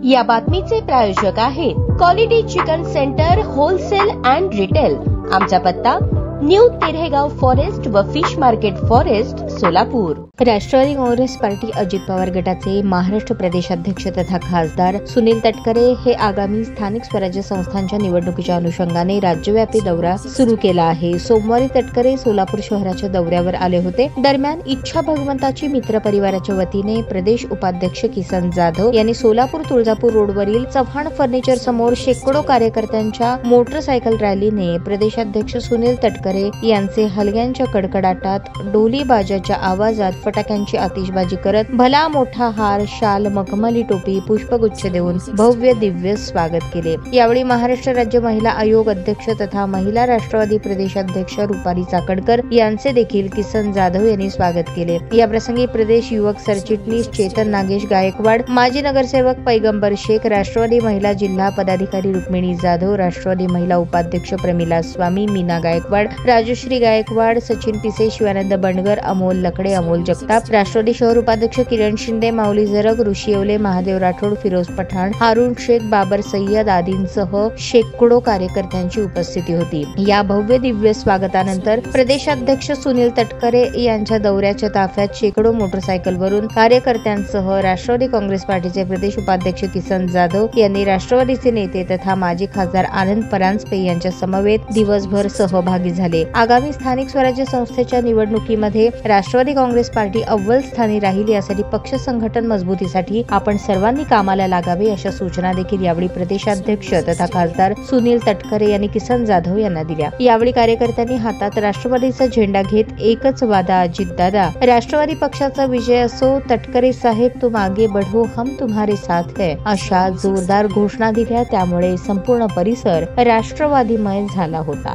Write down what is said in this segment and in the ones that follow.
या बातमीचे प्रायोजक आहेत quality chicken centre wholesale and retail. आमचा पत्ता न्यू तिरेगाव फॉरेस्ट व fish market forest Solapur. Rashtrawadi Congress party Ajit Pawar गटाचे महाराष्ट्र प्रदेशाध्यक्ष तथा खासदार सुनील तटकरे हे आगामी स्थानिक स्वराज्य संस्थांच्या निवडणुकीच्या अनुषंगाने राज्यव्यापी दौरा सुरू केला आहे। सोमवारी तटकरे सोलापूर शहराच्या दौऱ्यावर आले होते। दरम्यान इच्छा भगवंताची मित्र परिवाराच्या वतीने प्रदेश उपाध्यक्ष किसन जाधव यांनी सोलापूर तुळजापूर रोडवरील चव्हाण फर्निचर समोर शेकडो कार्यकर्त्यांच्या मोटरसायकल रॅलीने प्रदेशाध्यक्ष सुनील तटकरे यांचे हलग्यांच्या कडकडाटात डोली बाजाच्या आवाजात फटाक्यांची आतिषबाजी करत भला मोठा हार, शाल, मखमली टोपी, पुष्पगुच्छ देऊन भव्य दिव्य स्वागत केले। यावेळी महाराष्ट्र राज्य महिला आयोग अध्यक्ष तथा महिला राष्ट्रवादी प्रदेशाध्यक्ष रुपाली चाकणकर यांचे देखील किसन जाधव यांनी स्वागत केले। याप्रसंगी प्रदेश युवक सरचिटणीस चेतन नागेश गायकवाड, माजी नगरसेवक पैगंबर शेख, राष्ट्रवादी महिला जिल्हा पदाधिकारी रुक्मिणी जाधव, राष्ट्रवादी महिला उपाध्यक्ष प्रमिला स्वामी, मीना गायकवाड, राजश्री गायकवाड, सचिन पिसे, शिवानंद बंडगर, अमोल लकडे, अमोल जगताप, राष्ट्रवादी शहर उपाध्यक्ष किरण शिंदे, माऊली जरग, ऋषी येवले, महादेव राठोड, फिरोज पठाण, हारून शेख, बाबर सय्यद आदींसह शेकडो कार्यकर्त्यांची उपस्थिती होती। या भव्य दिव्य स्वागतानंतर प्रदेशाध्यक्ष सुनील तटकरे यांच्या दौऱ्याच्या ताफ्यात शेकडो मोटरसायकलवरून कार्यकर्त्यांसह राष्ट्रवादी काँग्रेस पार्टीचे प्रदेश उपाध्यक्ष किसन जाधव यांनी राष्ट्रवादीचे नेते तथा माजी खासदार आनंद परांजपे यांच्या समवेत दिवसभर सहभागी झाले। आगामी स्थानिक स्वराज्य संस्थेच्या निवडणुकीमध्ये राष्ट्रवादी काँग्रेस पार्टी अव्वल स्थानी राहील यासाठी पक्ष संघटन मजबूतीसाठी आपण सर्वांनी कामाला लागावे अशा सूचना देखील यावेळी प्रदेशाध्यक्ष तथा खासदार सुनील तटकरे यांनी किसन जाधव यांना दिल्या। यावेळी कार्यकर्त्यांनी हातात राष्ट्रवादीचा झेंडा घेत एकच वादा अजितदादा, राष्ट्रवादी पक्षाचा विजय असो, तटकरे साहेब तुम आगे बढ़ो, हम तुम्हारे साथ है अशा जोरदार घोषणा दिल्या। त्यामुळे संपूर्ण परिसर राष्ट्रवादीमय झाला होता।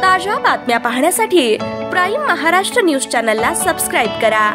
ताज्या बातम्या पाहण्यासाठी प्राईम महाराष्ट्र न्यूज चॅनलला सबस्क्राईब करा।